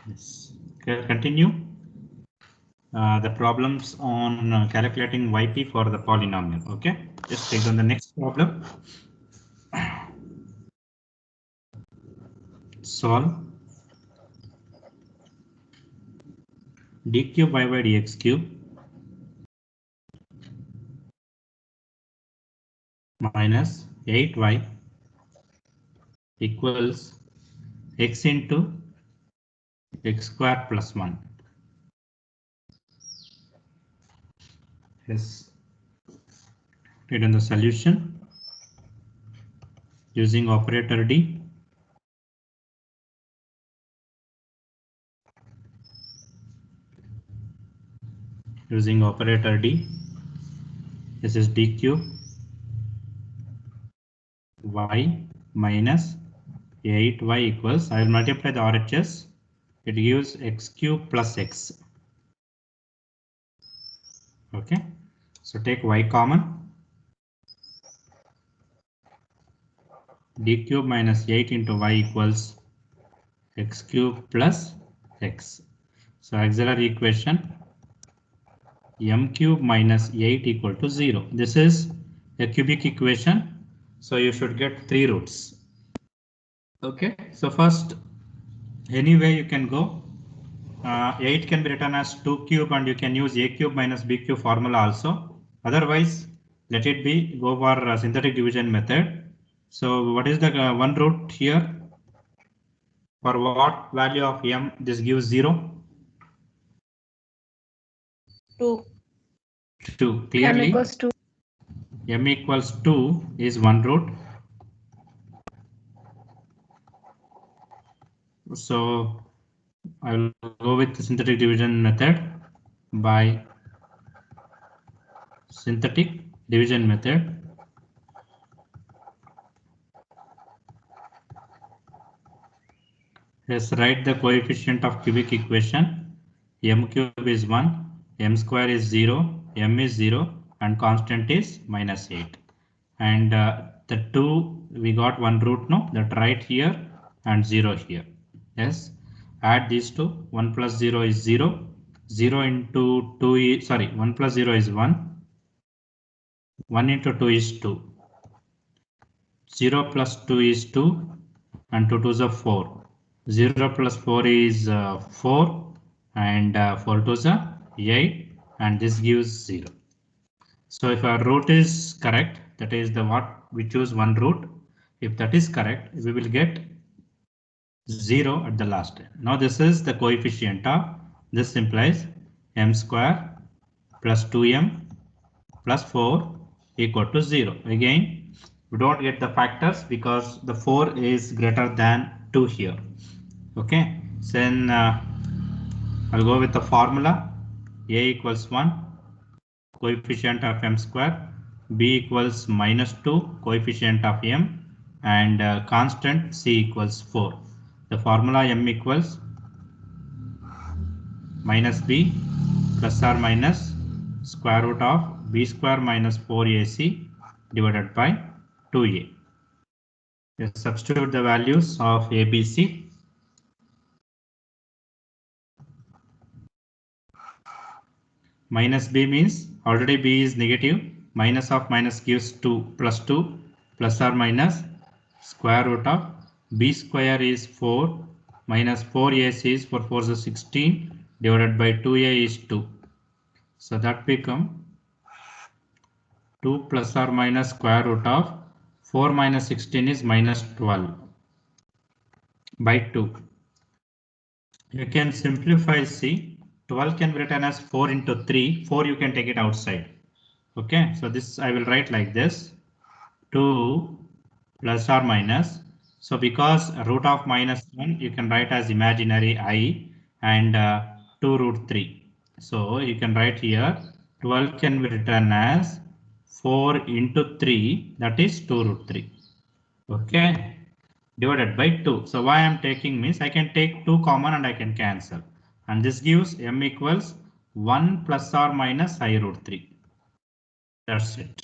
Yes. Okay, continue. The problems on calculating yp for the polynomial. Okay, just take on the next problem. Solve d cube y by dx cube minus 8y equals x into x square plus 1. Yes. Written the solution using operator D. Using operator D, this is d cube y minus 8y equals, I will multiply the RHS, it gives x cube plus x. Okay, so take y common, d cube minus 8 into y equals x cube plus x. So auxiliary equation m cube minus 8 equal to 0. This is a cubic equation, so you should get 3 roots. Okay, so first, any way you can go. 8 can be written as 2 cube and you can use a cube minus b cube formula also. Otherwise, let it be, go for synthetic division method. So what is the one root here? For what value of m this gives 0? 2. 2. Clearly, m equals 2 is one root. So I will go with the synthetic division method. By synthetic division method, let's write the coefficient of cubic equation. M cube is 1, m square is 0, m is 0, and constant is minus 8. And the 2, we got one root, no? That right here and 0 here. Yes. Add these two. 1 plus 0 is 0. 0 into 2 is, sorry, 1 plus 0 is 1. 1 into 2 is 2. 0 plus 2 is 2. And 2 2s are 4. 0 plus 4 is 4. And 4 2s are 8. And this gives 0. So if our root is correct, that is the what we choose one root. If that is correct, we will get 0 at the last. Now this is the coefficient of this implies m square plus 2m plus 4 equal to 0. Again, we don't get the factors because the 4 is greater than 2 here. Okay, so then I'll go with the formula. A equals 1, coefficient of m square, b equals minus 2, coefficient of m, and constant c equals 4. The formula m equals minus b plus or minus square root of b square minus 4ac divided by 2a. Let's substitute the values of a, b, c. Minus b means already b is negative. Minus of minus gives 2 plus or minus square root of b square is 4 minus 4ac is 4 4 is 16 divided by 2a is 2. So that become 2 plus or minus square root of 4 minus 16 is minus 12 by 2. You can simplify c. 12 can be written as 4 into 3. 4 you can take it outside. Okay, so this I will write like this. 2 plus or minus. So because root of minus 1 you can write as imaginary I and 2 root 3. So you can write here 12 can be written as 4 into 3, that is 2 root 3. Okay, divided by 2. So why I am taking means I can take 2 common and I can cancel. And this gives m equals 1 plus or minus I root 3. That's it.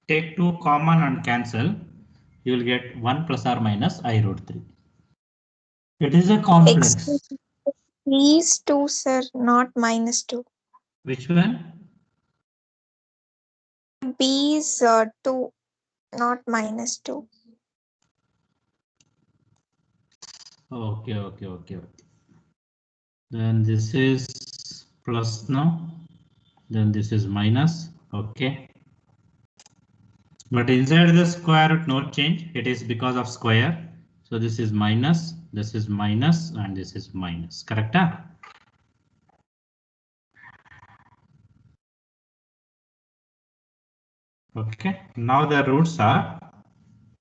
Take 2 common and cancel. You will get 1 plus or minus I root 3. It is a complex. B is 2, sir, not -2. Which one? B is 2, not -2. Okay. Then this is plus now. Then this is minus. Okay. But inside the square root, no change. It is because of square. So this is minus, and this is minus. Correct? Okay. Now the roots are,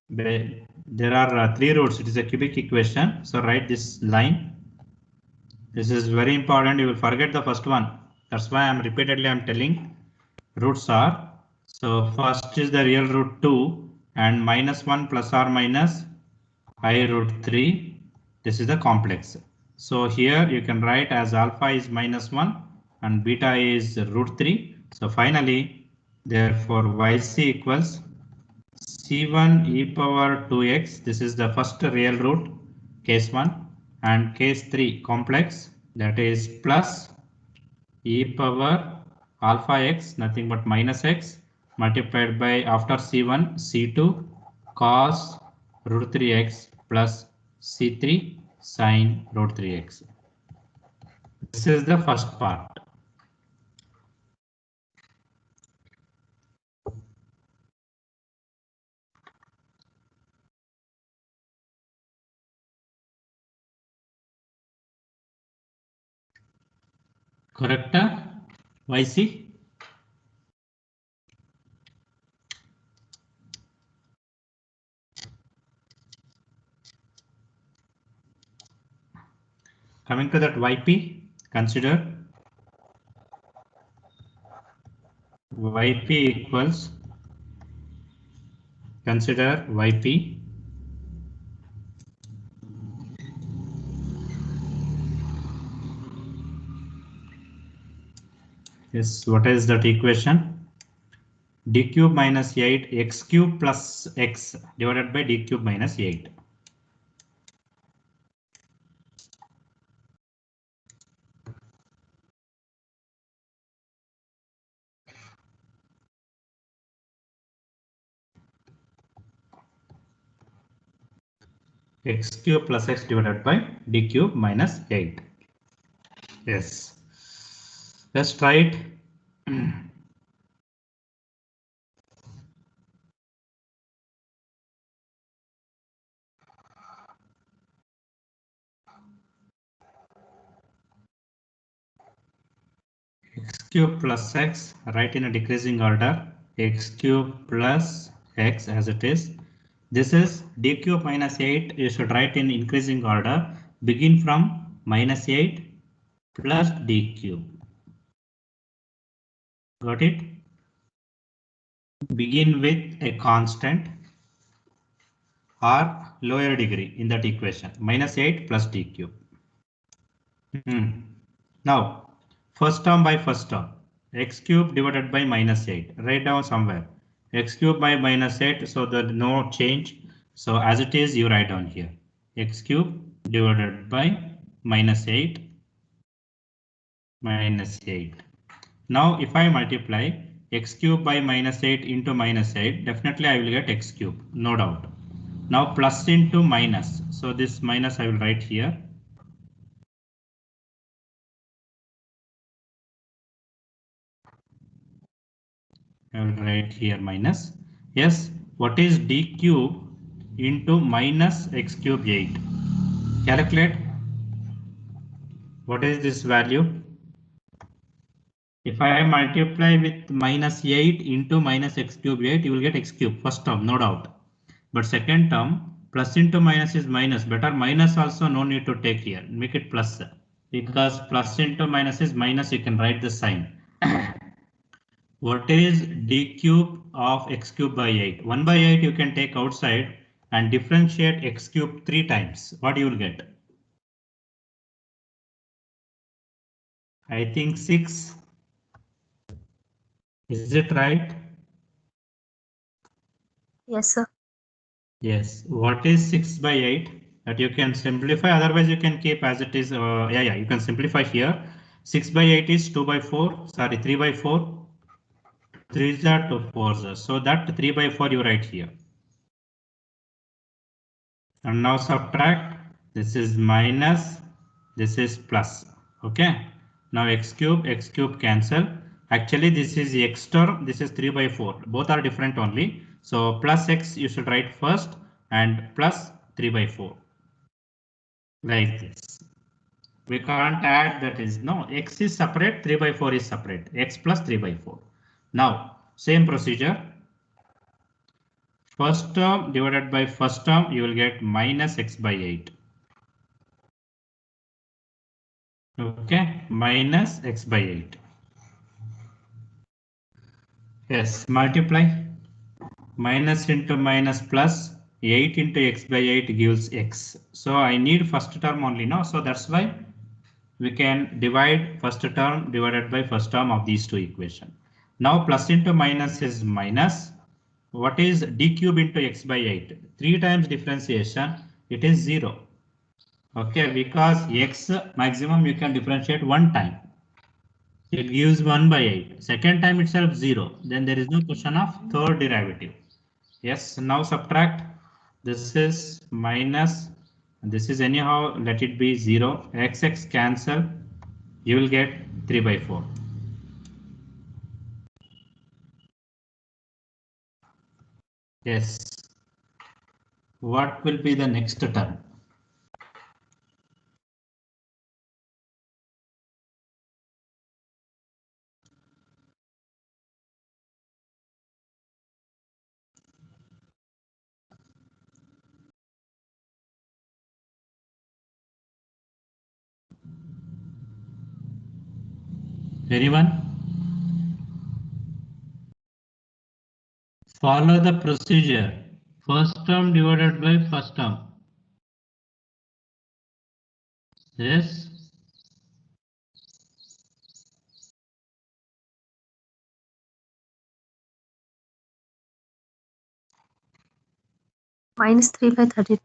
there are 3 roots. It is a cubic equation. So write this line. This is very important. You will forget the first one. That's why I'm telling roots are. So first is the real root 2 and -1 plus or minus I root 3. This is the complex. So here you can write as alpha is -1 and beta is root 3. So finally, therefore yc equals c1 e power 2x. This is the first real root, case 1, and case 3 complex, that is plus e power alpha x, nothing but minus x, multiplied by, after c1, c2 cos root 3x plus c3 sin root 3x. This is the first part. Correct? YC? Coming to that YP, consider YP equals, consider YP is, what is that equation? D cube minus 8 x cube plus x divided by d cube minus 8. X cube plus x divided by d cube minus 8. Yes. Let's try it. X cube plus x, write in a decreasing order. X cube plus x as it is. This is d cube minus 8. You should write in increasing order. Begin from -8 plus d cube. Got it? Begin with a constant or lower degree in that equation. -8 plus d cube. Now, first term by first term. X cube divided by -8. Write down somewhere. X cube by -8, so that no change. So as it is, you write down here. X cube divided by -8 -8. Now if I multiply x cube by -8 into -8, definitely I will get x cube, no doubt. Now plus into minus. So this minus I will write here. I will write here minus. Yes, what is d cube into minus x cube 8? Calculate. What is this value? If I multiply with -8 into minus x cube 8, you will get x cube, first term, no doubt. But second term, plus into minus is minus. Better minus also, no need to take here. Make it plus. Because plus into minus is minus, you can write the sign. What is d cube of x cube by 8? 1 by 8 you can take outside and differentiate x cube 3 times. What you will get? I think 6. Is it right? Yes, sir. Yes. What is 6 by 8? that you can simplify. Otherwise, you can keep as it is. Yeah, you can simplify here. 6 by 8 is 2 by 4. Sorry, 3 by 4. 3 are 2 4s. So that 3 by 4 you write here. And now subtract. This is minus. This is plus. Okay. Now x cube cancel. Actually, this is x term. This is 3 by 4. Both are different only. So plus x you should write first and plus 3 by 4. Like this. We can't add, that is no, x is separate, 3 by 4 is separate, x plus 3 by 4. Now same procedure, first term divided by first term, you will get minus x by 8. Okay, minus x by 8. Yes, multiply, minus into minus plus, 8 into x by 8 gives x. So I need first term only now, so that's why we can divide first term divided by first term of these two equations. Now plus into minus is minus. What is d cube into x by 8? 3 times differentiation, it is 0. Okay, because x maximum you can differentiate one time. It gives 1 by 8. Second time itself 0. Then there is no question of third derivative. Yes, now subtract. This is minus. This is anyhow, let it be 0. X cancel. You will get 3 by 4. Yes. What will be the next term? Anyone? Follow the procedure. First term divided by first term. Yes. Minus 3 by 32.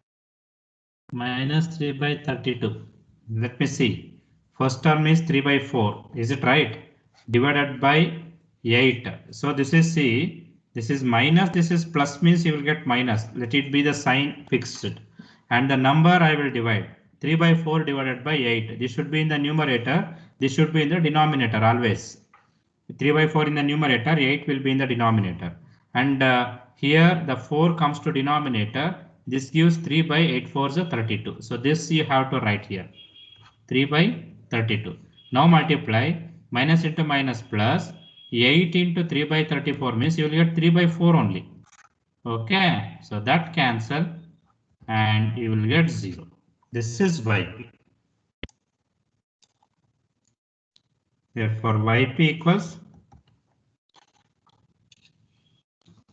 Minus 3 by 32. Let me see. First term is 3 by 4. Is it right? Divided by 8. So this is C. This is minus. This is plus, means you will get minus. Let it be the sign fixed. And the number I will divide. 3 by 4 divided by 8. This should be in the numerator. This should be in the denominator always. 3 by 4 in the numerator, 8 will be in the denominator. And here the 4 comes to denominator. This gives 3 by 8 4s are 32. So this you have to write here. 3 by 32. Now multiply, minus into minus plus, 8 into 3 by 34 means you will get 3 by 4 only. Okay, so that cancel and you will get 0. This is yp. Therefore yp equals,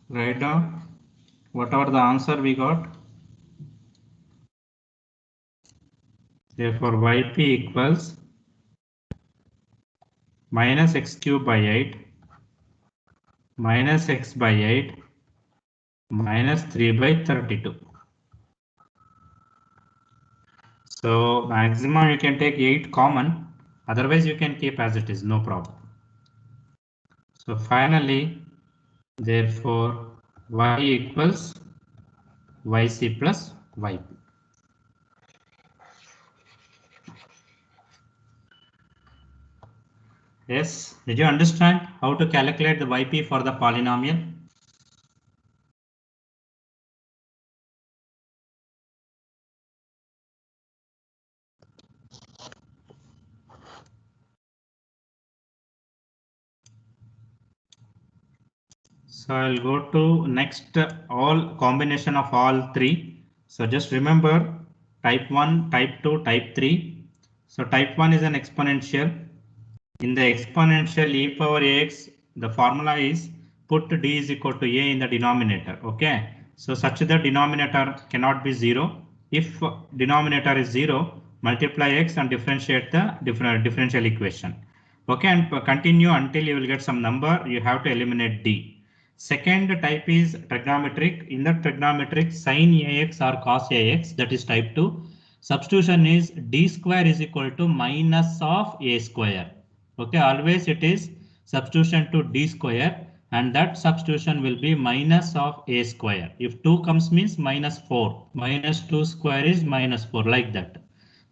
write down whatever the answer we got. Therefore yp equals minus x cube by 8 minus x by 8 minus 3 by 32. So maximum you can take 8 common, otherwise you can keep as it is, no problem. So finally, therefore y equals yc plus yp. Yes, did you understand how to calculate the yp for the polynomial? So I'll go to next, all combination of all three. So just remember type 1, type 2, type 3. So type 1 is an exponential. In the exponential e power ax, the formula is put d is equal to a in the denominator. Okay, so such that denominator cannot be 0. If denominator is 0, multiply x and differentiate the differential equation. Okay, and continue until you will get some number. You have to eliminate d. Second type is trigonometric. In the trigonometric, sin ax or cos ax, that is type 2. Substitution is d square is equal to minus of a square. Okay, always it is substitution to d square, and that substitution will be minus of a square. If 2 comes means minus 4. Minus 2 square is minus 4, like that.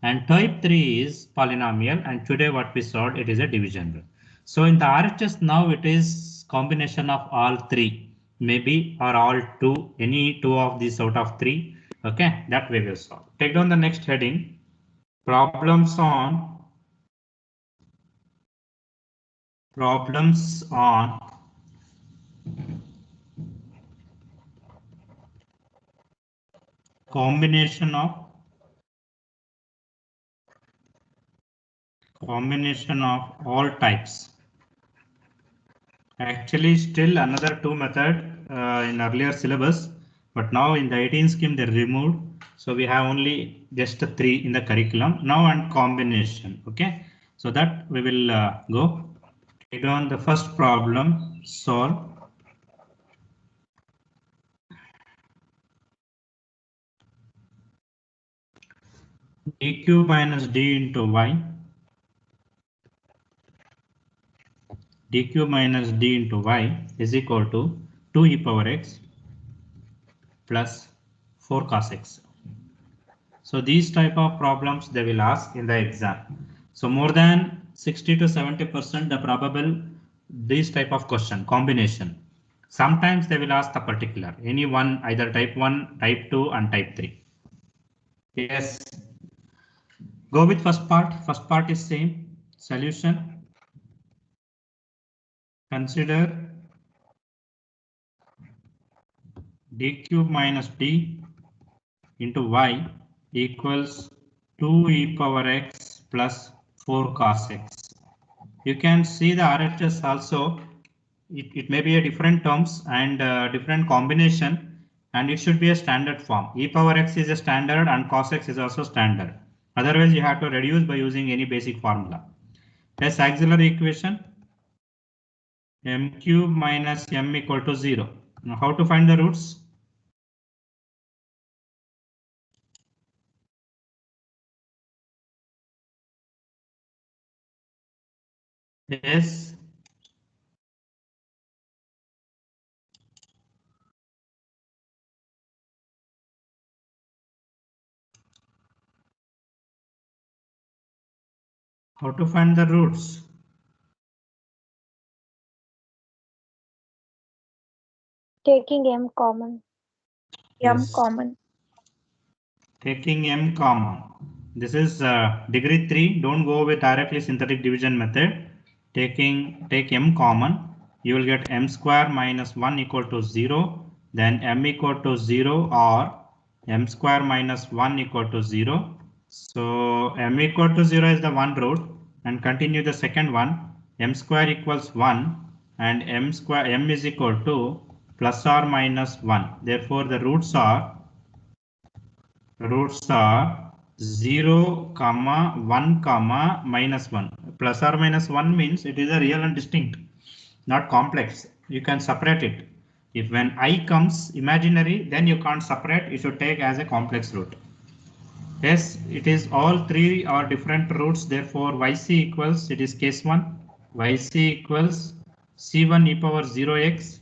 And type 3 is polynomial, and today what we solved, it is a division rule. So in the RHS now it is combination of all three, maybe or all two, any two of these out of three. Okay, that we will solve. Take down the next heading, problems on combination of all types. Actually, still another two method in earlier syllabus, but now in the 18 scheme they removed. So we have only just three in the curriculum now, and combination. Okay, so that we will go. Take down the first problem, solve. dq minus d into y. dq minus d into y is equal to 2 e power x plus 4 cos x. So these type of problems they will ask in the exam. So more than 60 to 70% the probable this type of question combination. Sometimes they will ask the particular any one, either type 1, type 2 and type 3. Yes. Go with first part. First part is same. Solution. Consider d cube minus d into y equals 2 e power x plus 4 cos x. You can see the RHS also. It may be a different terms and different combination, and it should be a standard form. E power x is a standard and cos x is also standard. Otherwise, you have to reduce by using any basic formula. As auxiliary equation, m cube minus m equal to 0. Now, how to find the roots? Yes. How to find the roots? Taking m common. M common. Taking m common. This is degree 3. Don't go with directly synthetic division method. Take m common. You will get m square minus 1 equal to 0. Then m equal to 0 or m square minus 1 equal to 0. So m equal to 0 is the one root, and continue the second one. M square equals 1 and m is equal to plus or minus 1. Therefore, the roots are 0, comma 1, comma minus 1. Plus or minus 1 means it is a real and distinct, not complex. You can separate it. If when I comes imaginary, then you can't separate. You should take as a complex root. Yes, it is all three are different roots. Therefore, yc equals, it is case 1. yc equals c1 e power 0x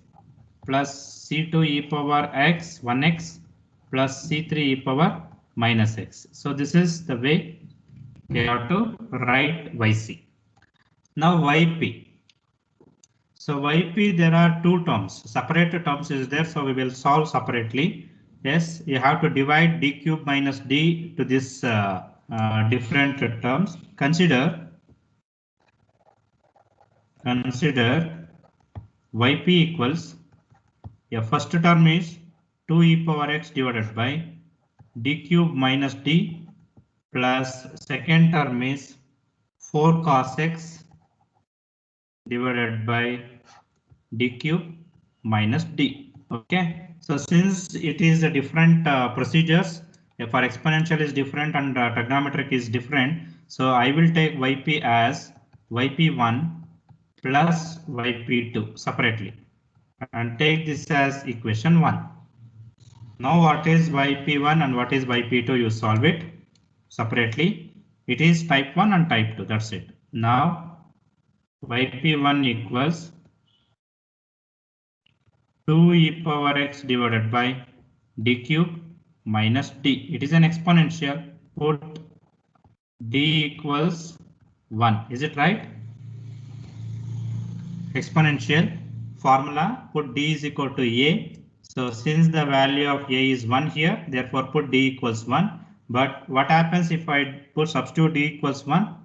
plus c2 e power x 1x plus c3 e power minus x. So this is the way we have to write yc. Now yp. So yp, there are two terms. Separate terms is there, so we will solve separately. Yes, you have to divide d cube minus d to this different terms. Consider yp equals, first term is 2 e power x divided by d cube minus d, plus second term is 4 cos x divided by d cube minus d. Okay, so since it is a different procedures, for exponential is different and trigonometric is different, so I will take yp as yp1 plus yp2 separately. and take this as equation 1. Now what is yp1 and what is yp2? You solve it separately. It is type 1 and type 2. That's it. Now yp1 equals 2 e power x divided by d cube minus d. It is an exponential. Put d equals 1. Is it right? Exponential formula, put d is equal to a. So since the value of a is 1 here, therefore put d equals 1. But what happens if I put substitute d equals 1?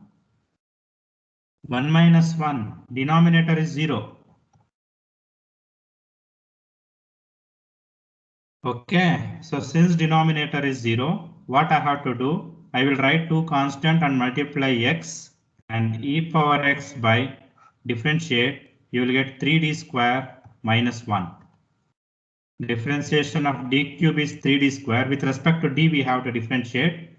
1 minus 1, denominator is 0. Okay, so since denominator is 0, what I have to do? I will write two constant and multiply x and e power x by differentiate. You will get 3d square minus 1. Differentiation of d cube is 3d square. With respect to d, we have to differentiate.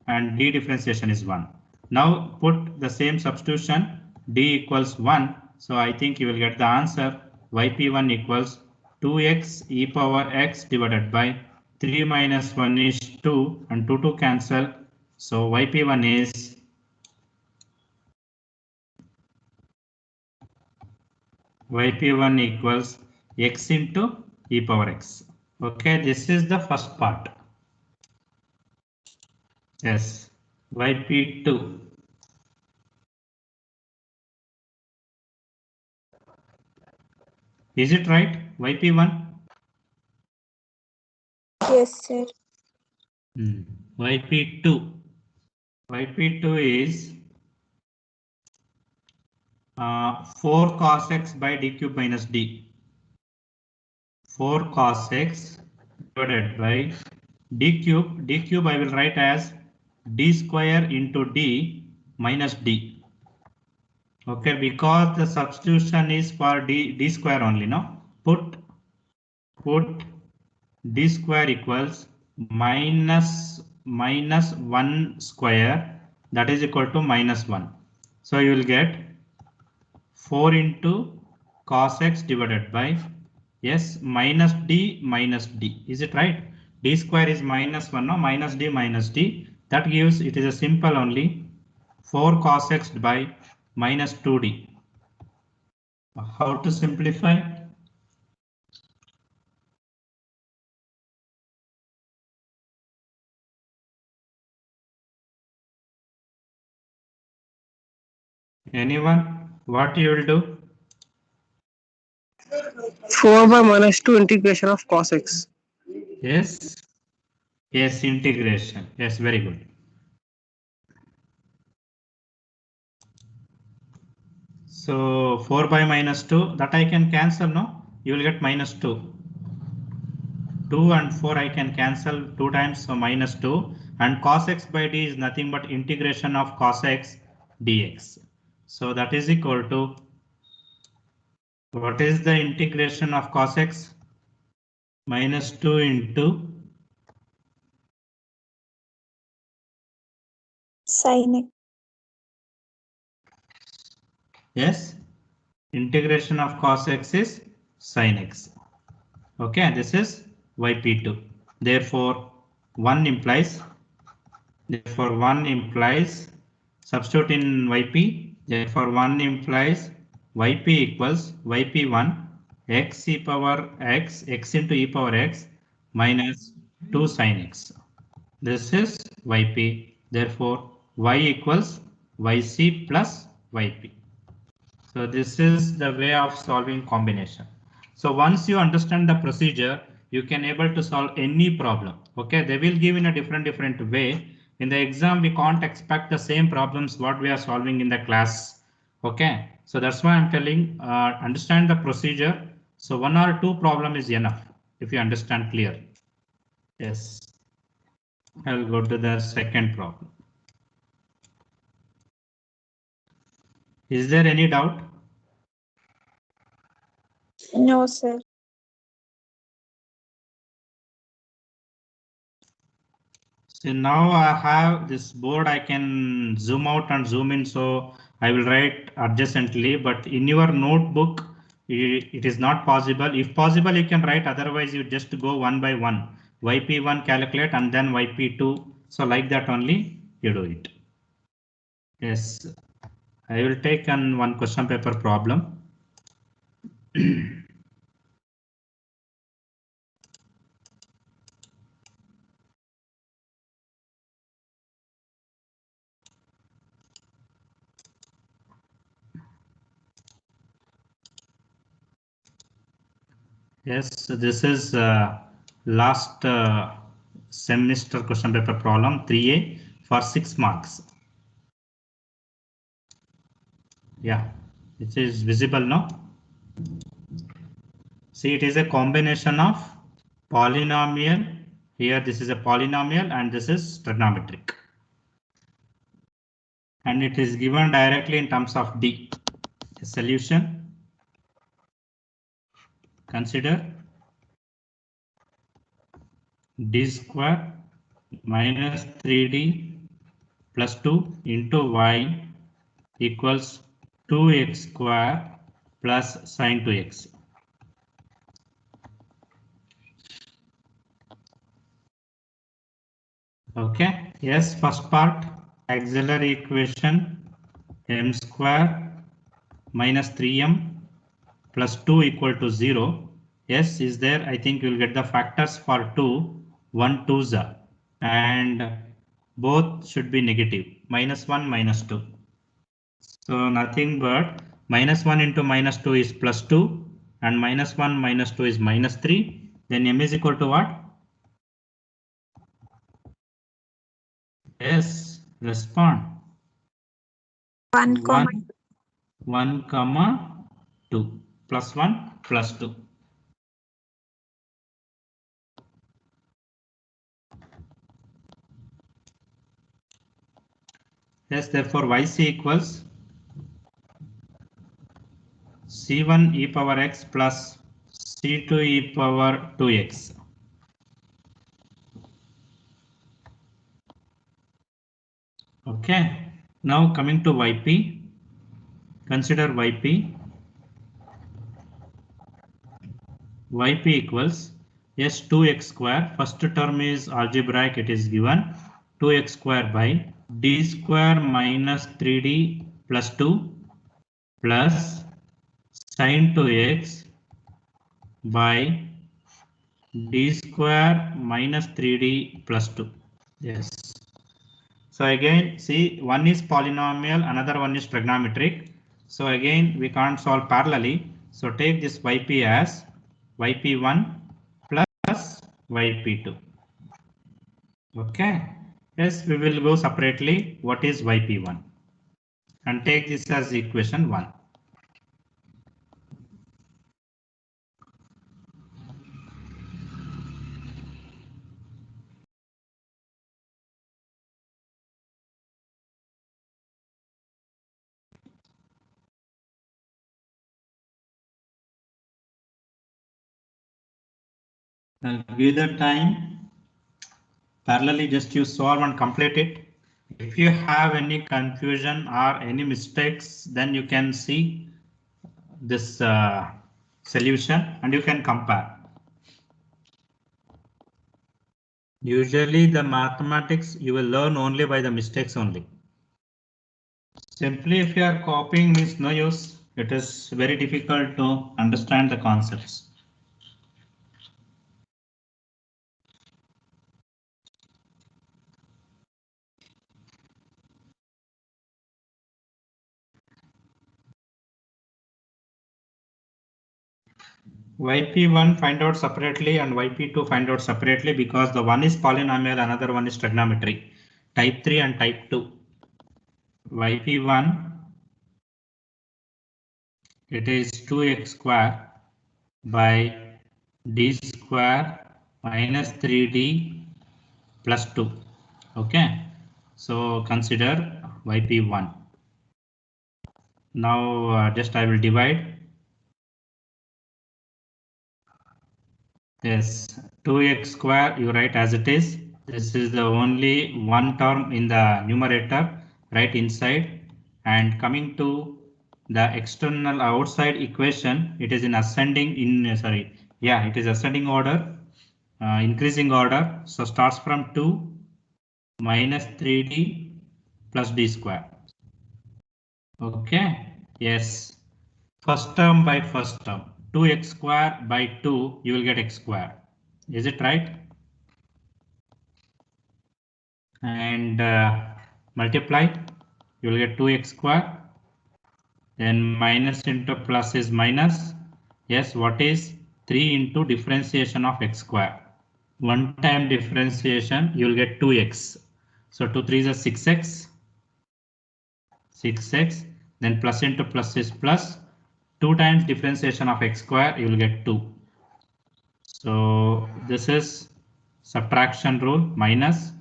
And d differentiation is 1. Now put the same substitution, d equals 1. So I think you will get the answer. Yp1 equals 2x e power x divided by 3 minus 1 is 2 and 2 cancel. So yp1 is yp1 equals x into e power x. Okay, this is the first part. Yes, yp2. Is it right? yp1? Yes, sir. yp2. yp2 is 4 cos x by d cube minus d. 4 cos x divided by d cube. D cube I will write as d square into d minus d. Okay, because the substitution is for d square only. No, put d square equals minus 1 square, that is equal to minus 1. So you will get 4 into cos x divided by yes minus d minus d. Is it right? D square is minus 1, no, minus d. That gives, it is a simple only 4 cos x by minus 2d. How to simplify? Anyone? What you will do? 4 by minus 2 integration of cos x. Yes. Yes, integration. Yes, very good. So 4 by minus 2, that I can cancel, no? You will get minus 2. 2 and 4 I can cancel 2 times, so minus 2. And cos x by d is nothing but integration of cos x dx. So that is equal to, what is the integration of cos x? Minus 2 into Sin x. yes, integration of cos x is sin x. Okay, this is yp2. Therefore 1 implies substitute in yp. Therefore 1 implies yp equals yp1 x e power x into e power x minus 2 sin x. This is yp. Therefore y equals yc plus yp. So this is the way of solving combination. So once you understand the procedure, you can able to solve any problem. Okay, they will give in a different way. In the exam, we can't expect the same problems what we are solving in the class. Okay, so that's why I'm telling, understand the procedure. So 1 or 2 problem is enough if you understand clear. Yes, I'll go to the second problem. Is there any doubt? No, sir. So now I have this board, I can zoom out and zoom in, so I will write adjacently, but in your notebook, it is not possible. If possible, you can write, otherwise you just go one by one. YP1 calculate and then YP2. So like that only you do it. Yes, I will take one question paper problem. Yes, this is last semester question paper problem 3A for 6 marks. Yeah, it is visible now. See, it is a combination of polynomial. Here this is a polynomial and this is trigonometric. And it is given directly in terms of D. A solution. Consider D square minus 3D plus 2 into Y equals 2x square plus sine 2x. Okay, yes, first part, auxiliary equation m square minus 3m plus 2 equal to 0. Yes, is there? I think you'll get the factors for 2, 1 2s are, and both should be negative, minus 1, minus 2. So nothing but minus 1 into minus 2 is plus 2 and minus 1 minus 2 is minus 3. Then m is equal to what? Yes, respond. 1, 1, comma 2 plus 1 plus 2. Yes, therefore yc equals c1 e power x plus c2 e power 2x. Okay, now coming to yp, consider yp. Yp equals yes 2x square. First term is algebraic, it is given 2x square by d square minus 3d plus 2 plus sine 2x by d square minus 3d plus 2. Yes. So again, see, one is polynomial, another one is trigonometric. So again, we can't solve parallelly. So take this yp as yp1 plus yp2. Okay. Yes, we will go separately. What is yp1? And take this as equation 1. I'll give the time. Parallelly, just you solve and complete it. If you have any confusion or any mistakes, then you can see this solution and you can compare. Usually the mathematics you will learn only by the mistakes only. Simply if you are copying means no use. It is very difficult to understand the concepts. YP1 find out separately and YP2 find out separately because the one is polynomial, another one is trigonometry. Type 3 and type 2. YP1, it is 2x square by d square minus 3d plus 2. Okay, so consider YP1. Now just I will divide. Yes, 2x square you write as it is. This is the only one term in the numerator, right inside, And coming to the external outside equation, it is in ascending it is ascending order, increasing order. So starts from 2 minus 3d plus d square. Okay, yes, first term by first term, 2x square by 2, you will get x square. Is it right? And multiply, you will get 2x square. Then minus into plus is minus. Yes, what is 3 into differentiation of x square? One time differentiation, you will get 2x. So 2 3 is a 6x. 6x. Then plus into plus is plus. 2 times differentiation of x square, you will get 2. So this is subtraction rule, minus,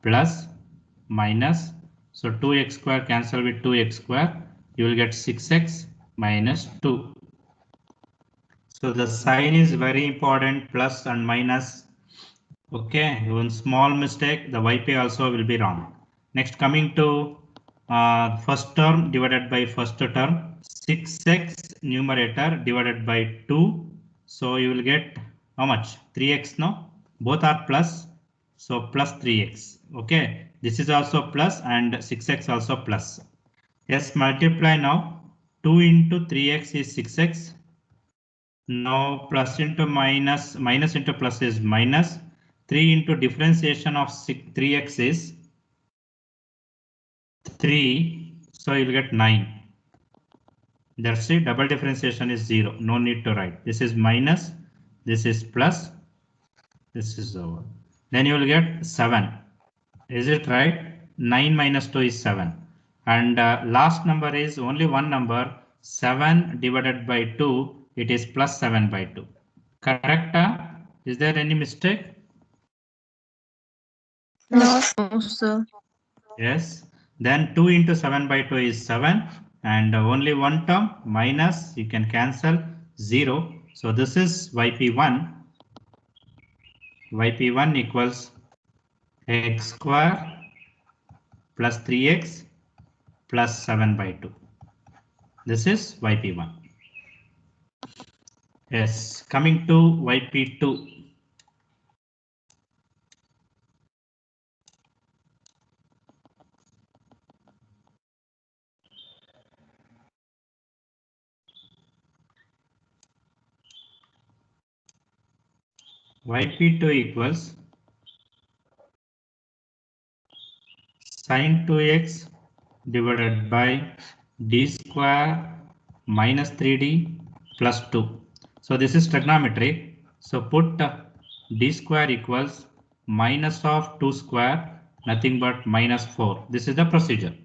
plus, minus. So 2x square cancel with 2x square, you will get 6x minus 2. So the sign is very important, plus and minus. Okay, one small mistake, the YP also will be wrong. Next, coming to first term divided by first term, 6x numerator divided by 2. So you will get how much? 3x, no? Both are plus, so plus 3x. Okay, this is also plus and 6x also plus. Yes, multiply now. 2 into 3x is 6x. Now plus into minus, minus into plus is minus. 3 into differentiation of 3x is 3, so you'll get 9. That's it, double differentiation is 0, no need to write. This is minus, this is plus, this is over. Then you will get 7. Is it right? 9 minus 2 is 7. And last number is only one number, 7 divided by 2, it is plus 7 by 2. Correct? Is there any mistake? No, sir. Yes. Then 2 into 7 by 2 is 7. And only one term, minus, you can cancel, 0. So this is YP1. YP1 equals x square plus 3x plus 7 by 2. This is YP1. Yes, coming to YP2. YP2 equals sin 2x divided by d square minus 3d plus 2. So this is trigonometry. So put d square equals minus of 2 square, nothing but minus 4. This is the procedure.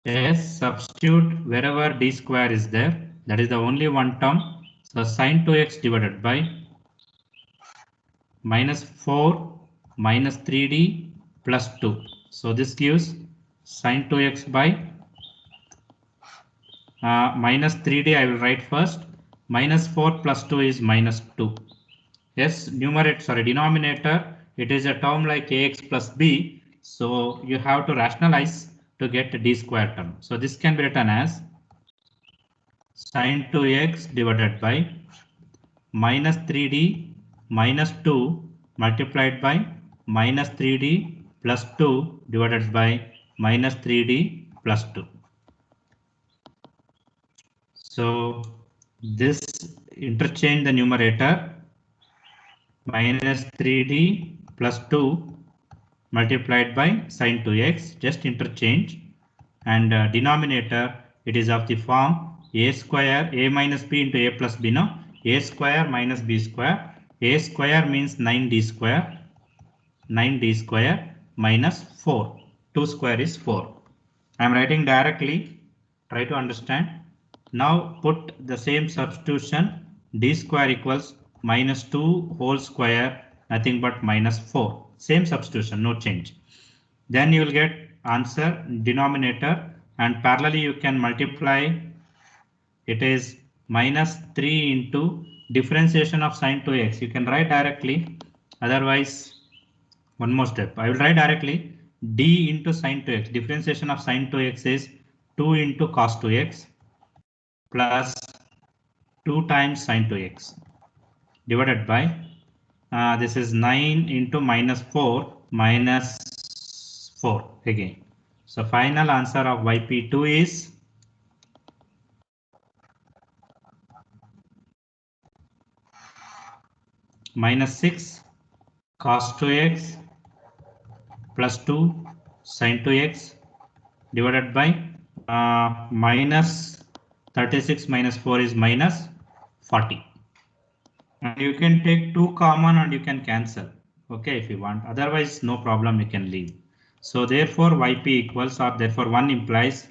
Yes, substitute wherever d square is there. That is the only one term. So sin 2x divided by minus 4 minus 3d plus 2. So this gives sin 2x by minus 3d. I will write first. Minus 4 plus 2 is minus 2. Yes, denominator, it is a term like ax plus b. So you have to rationalize to get d square term. So this can be written as sin 2x divided by minus 3d minus 2 multiplied by minus 3d plus 2 divided by minus 3d plus 2. So this interchange the numerator, minus 3d plus 2 multiplied by sin 2x, just interchange, and denominator, it is of the form a square, a minus b into a plus b, no? A square minus b square. A square means 9d square. 9d square minus 4. 2 square is 4. I am writing directly. Try to understand. Now put the same substitution. D square equals minus 2 whole square, nothing but minus 4. Same substitution, no change. Then you will get answer denominator, and parallelly you can multiply. It is minus 3 into differentiation of sin 2x. You can write directly. Otherwise, one more step. I will write directly. D into sin 2x. Differentiation of sin 2x is 2 into cos 2x plus 2 times sin 2x divided by this is 9 into minus 4 minus 4 again. So final answer of YP2 is minus 6 cos 2x plus 2 sin 2x divided by minus 36 minus 4 is minus 40. And you can take 2 common and you can cancel. Okay, if you want. Otherwise, no problem, you can leave. So therefore, YP equals, or therefore 1 implies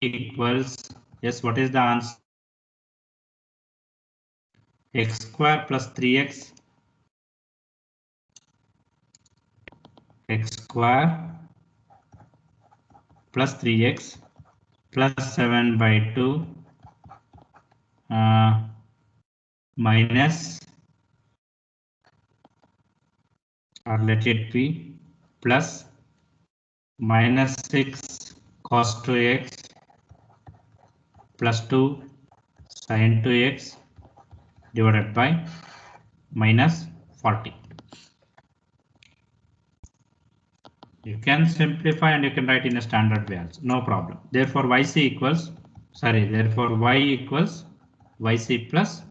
equals, yes, what is the answer? X square plus 3x x square plus 3x plus 7 by 2 minus, or let it be plus minus 6 cos 2x plus 2 sin 2x divided by minus 40. You can simplify and you can write in a standard way also, no problem. Therefore, therefore y equals YC plus